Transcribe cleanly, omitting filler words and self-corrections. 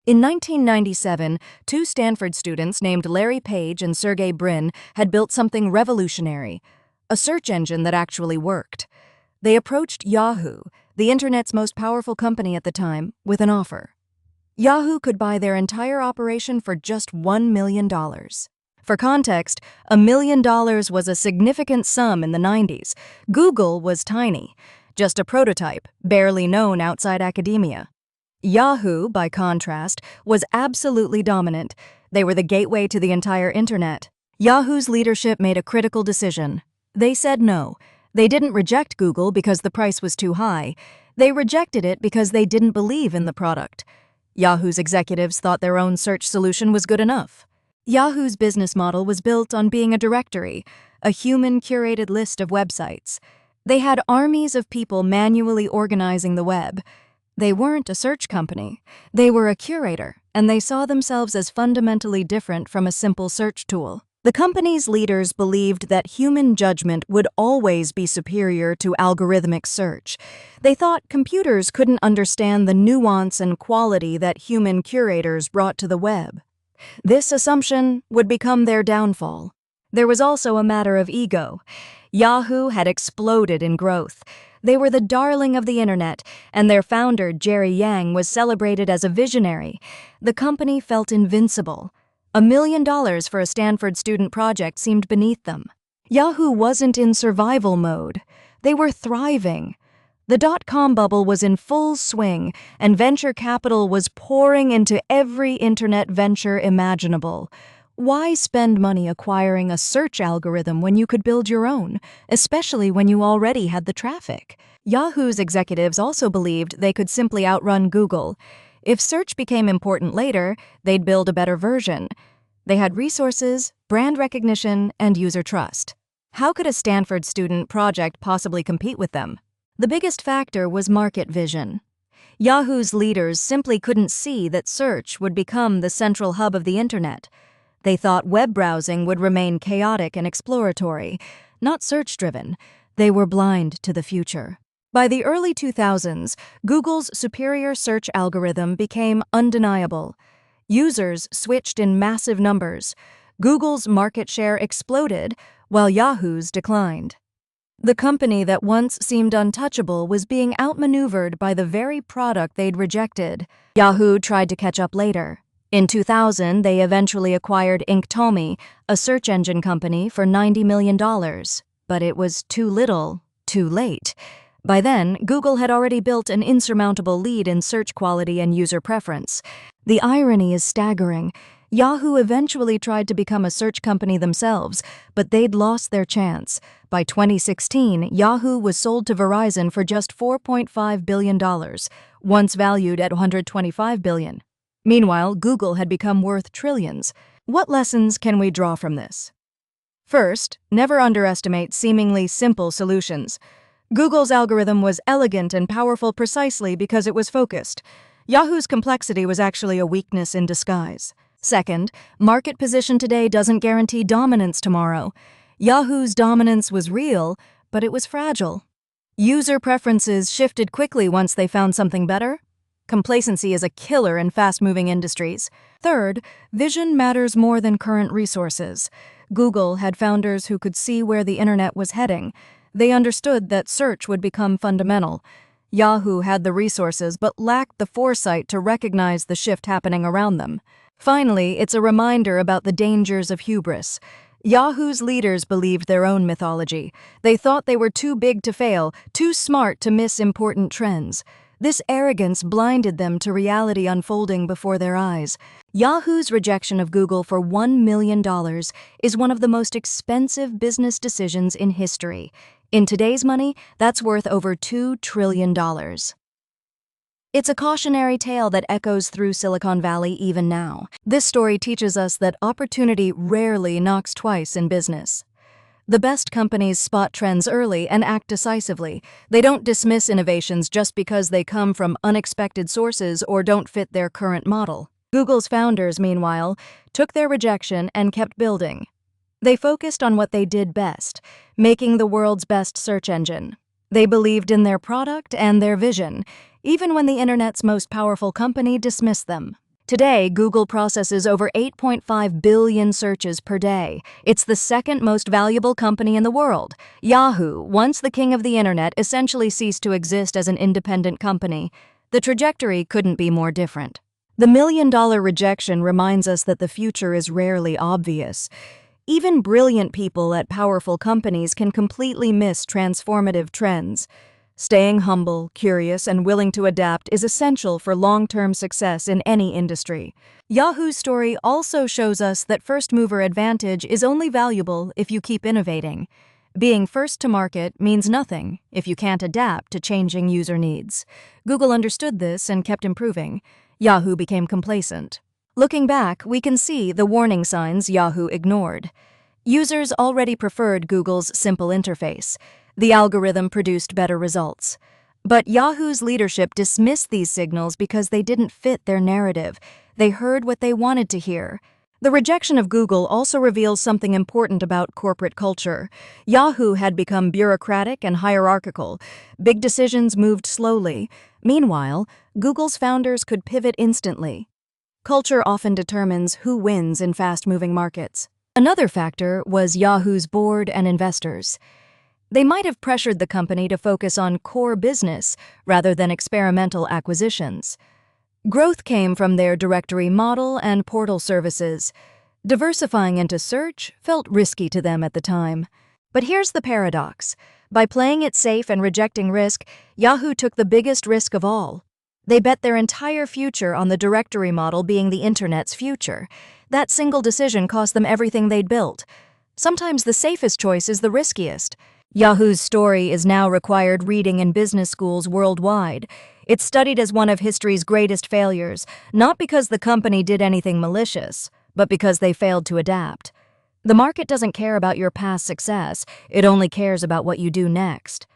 In 1997, two Stanford students named Larry Page and Sergey Brin had built something revolutionary, a search engine that actually worked. They approached Yahoo, the internet's most powerful company at the time, with an offer. Yahoo could buy their entire operation for just $1 million. For context, $1 million was a significant sum in the 90s. Google was tiny, just a prototype, barely known outside academia. Yahoo, by contrast, was absolutely dominant. They were the gateway to the entire internet. Yahoo's leadership made a critical decision. They said no. They didn't reject Google because the price was too high. They rejected it because they didn't believe in the product. Yahoo's executives thought their own search solution was good enough. Yahoo's business model was built on being a directory, a human-curated list of websites. They had armies of people manually organizing the web. They weren't a search company. They were a curator, and they saw themselves as fundamentally different from a simple search tool. The company's leaders believed that human judgment would always be superior to algorithmic search. They thought computers couldn't understand the nuance and quality that human curators brought to the web. This assumption would become their downfall. There was also a matter of ego. Yahoo had exploded in growth. They were the darling of the internet, and their founder, Jerry Yang, was celebrated as a visionary. The company felt invincible. $1 million for a Stanford student project seemed beneath them. Yahoo wasn't in survival mode. They were thriving. The dot-com bubble was in full swing, and venture capital was pouring into every internet venture imaginable. Why spend money acquiring a search algorithm when you could build your own, especially when you already had the traffic? Yahoo's executives also believed they could simply outrun Google. If search became important later, they'd build a better version. They had resources, brand recognition, and user trust. How could a Stanford student project possibly compete with them? The biggest factor was market vision. Yahoo's leaders simply couldn't see that search would become the central hub of the internet. They thought web browsing would remain chaotic and exploratory, not search-driven. They were blind to the future. By the early 2000s, Google's superior search algorithm became undeniable. Users switched in massive numbers. Google's market share exploded, while Yahoo's declined. The company that once seemed untouchable was being outmaneuvered by the very product they'd rejected. Yahoo tried to catch up later. In 2000, they eventually acquired Inktomi, a search engine company, for $90 million. But it was too little, too late. By then, Google had already built an insurmountable lead in search quality and user preference. The irony is staggering. Yahoo eventually tried to become a search company themselves, but they'd lost their chance. By 2016, Yahoo was sold to Verizon for just $4.5 billion, once valued at $125 billion. Meanwhile, Google had become worth trillions. What lessons can we draw from this? First, never underestimate seemingly simple solutions. Google's algorithm was elegant and powerful precisely because it was focused. Yahoo's complexity was actually a weakness in disguise. Second, market position today doesn't guarantee dominance tomorrow. Yahoo's dominance was real, but it was fragile. User preferences shifted quickly once they found something better. Complacency is a killer in fast-moving industries. Third, vision matters more than current resources. Google had founders who could see where the internet was heading. They understood that search would become fundamental. Yahoo had the resources but lacked the foresight to recognize the shift happening around them. Finally, it's a reminder about the dangers of hubris. Yahoo's leaders believed their own mythology. They thought they were too big to fail, too smart to miss important trends. This arrogance blinded them to reality unfolding before their eyes. Yahoo's rejection of Google for $1 million is one of the most expensive business decisions in history. In today's money, that's worth over $2 trillion. It's a cautionary tale that echoes through Silicon Valley even now. This story teaches us that opportunity rarely knocks twice in business. The best companies spot trends early and act decisively. They don't dismiss innovations just because they come from unexpected sources or don't fit their current model. Google's founders, meanwhile, took their rejection and kept building. They focused on what they did best, making the world's best search engine. They believed in their product and their vision, even when the internet's most powerful company dismissed them. Today, Google processes over 8.5 billion searches per day. It's the second most valuable company in the world. Yahoo, once the king of the internet, essentially ceased to exist as an independent company. The trajectory couldn't be more different. The million-dollar rejection reminds us that the future is rarely obvious. Even brilliant people at powerful companies can completely miss transformative trends. Staying humble, curious, and willing to adapt is essential for long-term success in any industry. Yahoo's story also shows us that first-mover advantage is only valuable if you keep innovating. Being first to market means nothing if you can't adapt to changing user needs. Google understood this and kept improving. Yahoo became complacent. Looking back, we can see the warning signs Yahoo ignored. Users already preferred Google's simple interface. The algorithm produced better results. But Yahoo's leadership dismissed these signals because they didn't fit their narrative. They heard what they wanted to hear. The rejection of Google also reveals something important about corporate culture. Yahoo had become bureaucratic and hierarchical. Big decisions moved slowly. Meanwhile, Google's founders could pivot instantly. Culture often determines who wins in fast-moving markets. Another factor was Yahoo's board and investors. They might have pressured the company to focus on core business rather than experimental acquisitions. Growth came from their directory model and portal services. Diversifying into search felt risky to them at the time. But here's the paradox. By playing it safe and rejecting risk, Yahoo took the biggest risk of all. They bet their entire future on the directory model being the internet's future. That single decision cost them everything they'd built. Sometimes the safest choice is the riskiest. Yahoo's story is now required reading in business schools worldwide. It's studied as one of history's greatest failures, not because the company did anything malicious, but because they failed to adapt. The market doesn't care about your past success, it only cares about what you do next.